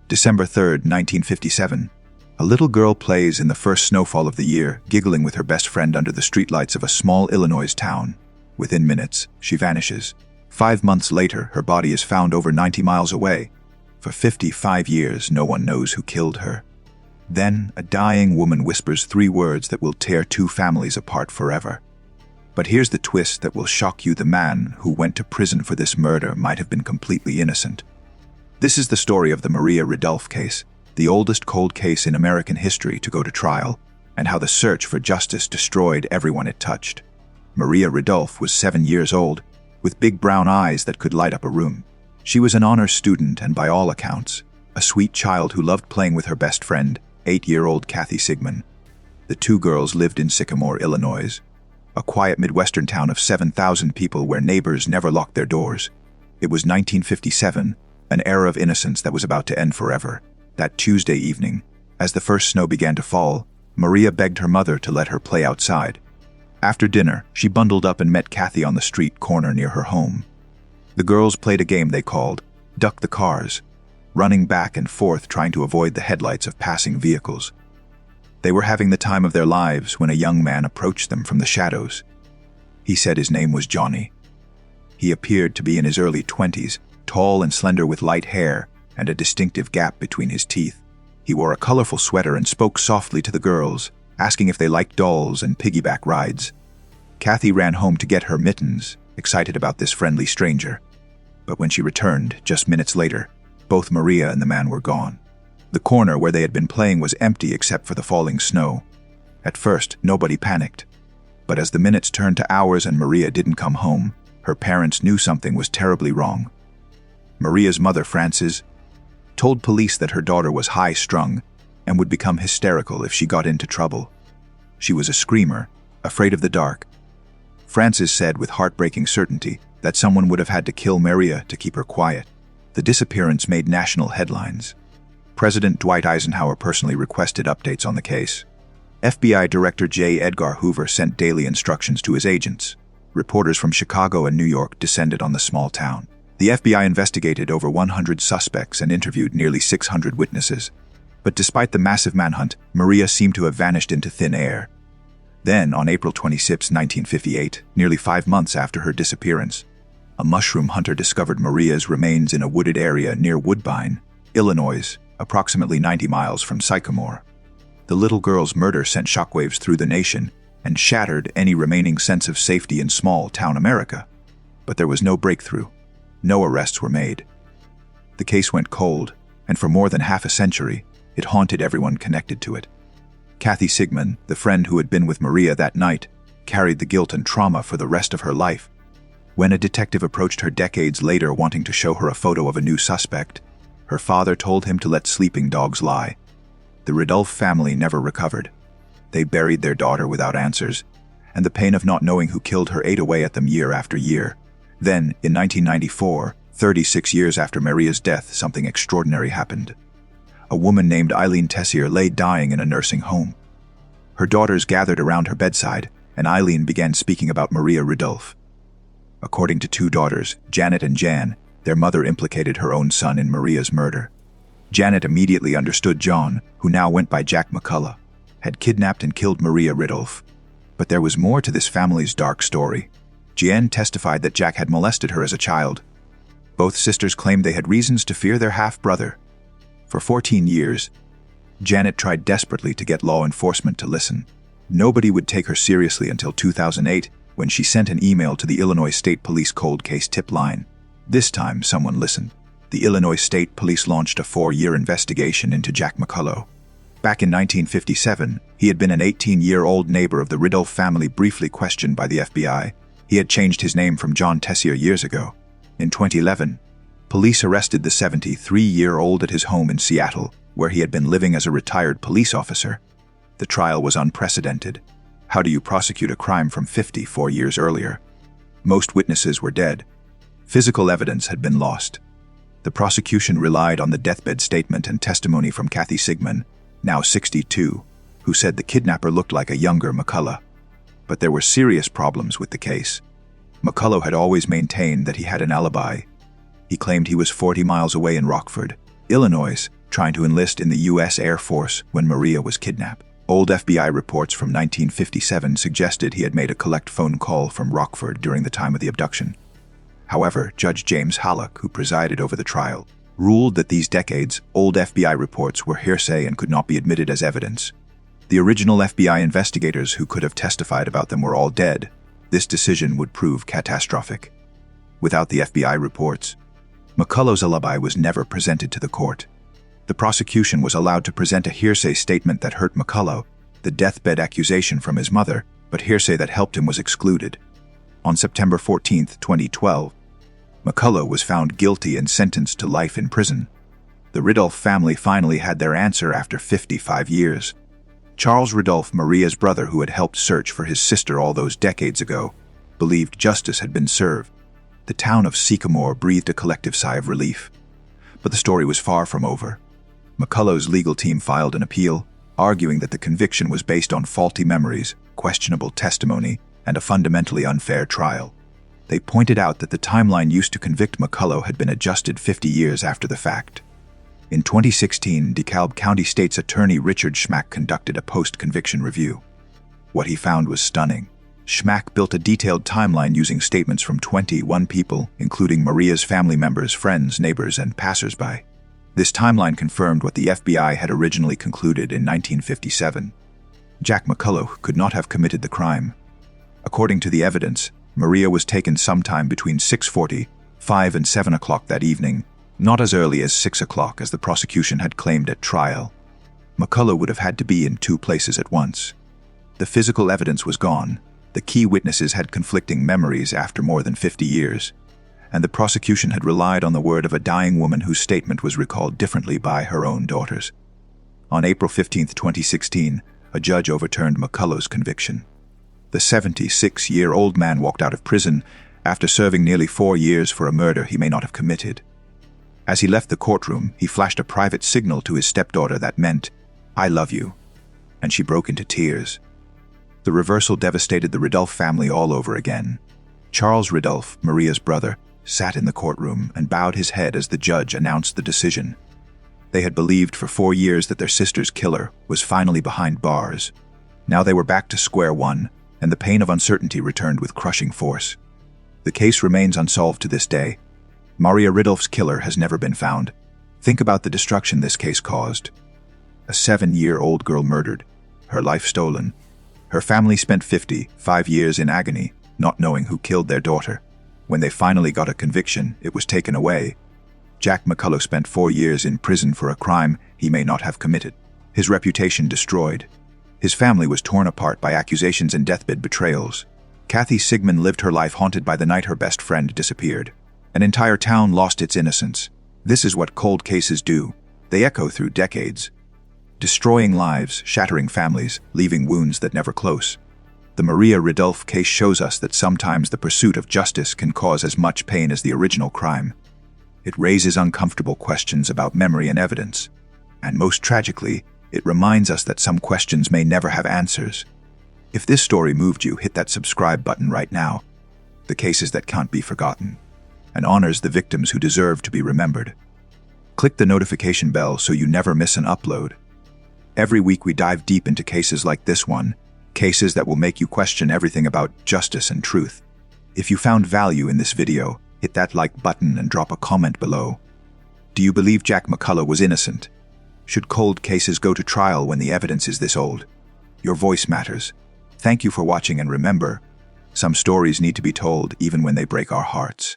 December 3rd, 1957. A little girl plays in the first snowfall of the year, giggling with her best friend under the streetlights of a small Illinois town. Within minutes, she vanishes. 5 months later, her body is found over 90 miles away. For 55 years, no one knows who killed her. Then, a dying woman whispers 3 words that will tear 2 families apart forever. But here's the twist that will shock you: the man who went to prison for this murder might have been completely innocent. This is the story of the Maria Ridulph case, the oldest cold case in American history to go to trial, and how the search for justice destroyed everyone it touched. Maria Ridulph was 7 years old, with big brown eyes that could light up a room. She was an honors student and, by all accounts, a sweet child who loved playing with her best friend, 8-year-old Kathy Sigmund. The 2 girls lived in Sycamore, Illinois, a quiet Midwestern town of 7,000 people where neighbors never locked their doors. It was 1957, an era of innocence that was about to end forever. That Tuesday evening, as the first snow began to fall, Maria begged her mother to let her play outside. After dinner, she bundled up and met Kathy on the street corner near her home. The girls played a game they called Duck the Cars, running back and forth trying to avoid the headlights of passing vehicles. They were having the time of their lives when a young man approached them from the shadows. He said his name was Johnny. He appeared to be in his early 20s, tall and slender with light hair and a distinctive gap between his teeth. He wore a colorful sweater and spoke softly to the girls, asking if they liked dolls and piggyback rides. Kathy ran home to get her mittens, excited about this friendly stranger. But when she returned, just minutes later, both Maria and the man were gone. The corner where they had been playing was empty except for the falling snow. At first, nobody panicked. But as the minutes turned to hours and Maria didn't come home, her parents knew something was terribly wrong. Maria's mother, Frances, told police that her daughter was high-strung and would become hysterical if she got into trouble. She was a screamer, afraid of the dark. Frances said with heartbreaking certainty that someone would have had to kill Maria to keep her quiet. The disappearance made national headlines. President Dwight Eisenhower personally requested updates on the case. FBI Director J. Edgar Hoover sent daily instructions to his agents. Reporters from Chicago and New York descended on the small town. The FBI investigated over 100 suspects and interviewed nearly 600 witnesses. But despite the massive manhunt, Maria seemed to have vanished into thin air. Then, on April 26, 1958, nearly 5 months after her disappearance, a mushroom hunter discovered Maria's remains in a wooded area near Woodbine, Illinois, approximately 90 miles from Sycamore. The little girl's murder sent shockwaves through the nation and shattered any remaining sense of safety in small-town America. But there was no breakthrough. No arrests were made. The case went cold, and for more than half a century, it haunted everyone connected to it. Kathy Sigmund, the friend who had been with Maria that night, carried the guilt and trauma for the rest of her life. When a detective approached her decades later wanting to show her a photo of a new suspect, her father told him to let sleeping dogs lie. The Ridulph family never recovered. They buried their daughter without answers, and the pain of not knowing who killed her ate away at them year after year. Then, in 1994, 36 years after Maria's death, something extraordinary happened. A woman named Eileen Tessier lay dying in a nursing home. Her daughters gathered around her bedside, and Eileen began speaking about Maria Ridulph. According to 2 daughters, Janet and Jan, their mother implicated her own son in Maria's murder. Janet immediately understood John, who now went by Jack McCullough, had kidnapped and killed Maria Ridulph. But there was more to this family's dark story. Jan testified that Jack had molested her as a child. Both sisters claimed they had reasons to fear their half-brother. For 14 years, Janet tried desperately to get law enforcement to listen. Nobody would take her seriously until 2008, when she sent an email to the Illinois State Police cold case tip line. This time, someone listened. The Illinois State Police launched a 4-year investigation into Jack McCullough. Back in 1957, he had been an 18-year-old neighbor of the Ridulph family briefly questioned by the FBI. He had changed his name from John Tessier years ago. In 2011, police arrested the 73-year-old at his home in Seattle, where he had been living as a retired police officer. The trial was unprecedented. How do you prosecute a crime from 54 years earlier? Most witnesses were dead. Physical evidence had been lost. The prosecution relied on the deathbed statement and testimony from Kathy Sigmund, now 62, who said the kidnapper looked like a younger McCullough. But there were serious problems with the case. McCullough had always maintained that he had an alibi. He claimed he was 40 miles away in Rockford, Illinois, trying to enlist in the U.S. Air Force when Maria was kidnapped. Old FBI reports from 1957 suggested he had made a collect phone call from Rockford during the time of the abduction. However, Judge James Hallock, who presided over the trial, ruled that these decades-old FBI reports were hearsay and could not be admitted as evidence. The original FBI investigators who could have testified about them were all dead. This decision would prove catastrophic. Without the FBI reports, McCullough's alibi was never presented to the court. The prosecution was allowed to present a hearsay statement that hurt McCullough, the deathbed accusation from his mother, but hearsay that helped him was excluded. On September 14, 2012, McCullough was found guilty and sentenced to life in prison. The Ridulph family finally had their answer after 55 years. Charles Ridulph, Maria's brother who had helped search for his sister all those decades ago, believed justice had been served. The town of Sycamore breathed a collective sigh of relief. But the story was far from over. McCullough's legal team filed an appeal, arguing that the conviction was based on faulty memories, questionable testimony, and a fundamentally unfair trial. They pointed out that the timeline used to convict McCullough had been adjusted 50 years after the fact. In 2016, DeKalb County State's Attorney Richard Schmack conducted a post-conviction review. What he found was stunning. Schmack built a detailed timeline using statements from 21 people, including Maria's family members, friends, neighbors, and passersby. This timeline confirmed what the FBI had originally concluded in 1957. Jack McCullough could not have committed the crime. According to the evidence, Maria was taken sometime between 6:40, 5 and 7 o'clock that evening, not as early as 6 o'clock as the prosecution had claimed at trial. McCullough would have had to be in two places at once. The physical evidence was gone. The key witnesses had conflicting memories after more than 50 years. And the prosecution had relied on the word of a dying woman whose statement was recalled differently by her own daughters. On April 15, 2016, a judge overturned McCullough's conviction. The 76-year-old man walked out of prison after serving nearly 4 years for a murder he may not have committed. As he left the courtroom, he flashed a private signal to his stepdaughter that meant, "I love you," and she broke into tears. The reversal devastated the Ridulph family all over again. Charles Ridulph, Maria's brother, sat in the courtroom and bowed his head as the judge announced the decision. They had believed for 4 years that their sister's killer was finally behind bars. Now they were back to square one, and the pain of uncertainty returned with crushing force. The case remains unsolved to this day. Maria Ridulph's killer has never been found. Think about the destruction this case caused. A 7-year-old girl murdered, her life stolen. Her family spent 55 years in agony, not knowing who killed their daughter. When they finally got a conviction, it was taken away. Jack McCullough spent 4 years in prison for a crime he may not have committed. His reputation destroyed. His family was torn apart by accusations and deathbed betrayals. Kathy Sigmund lived her life haunted by the night her best friend disappeared. An entire town lost its innocence. This is what cold cases do. They echo through decades, destroying lives, shattering families, leaving wounds that never close. The Maria Ridulph case shows us that sometimes the pursuit of justice can cause as much pain as the original crime. It raises uncomfortable questions about memory and evidence. And most tragically, it reminds us that some questions may never have answers. If this story moved you, hit that subscribe button right now. The cases that can't be forgotten, and honors the victims who deserve to be remembered. Click the notification bell so you never miss an upload. Every week we dive deep into cases like this one, cases that will make you question everything about justice and truth. If you found value in this video, hit that like button and drop a comment below. Do you believe Jack McCullough was innocent? Should cold cases go to trial when the evidence is this old? Your voice matters. Thank you for watching, and remember, some stories need to be told even when they break our hearts.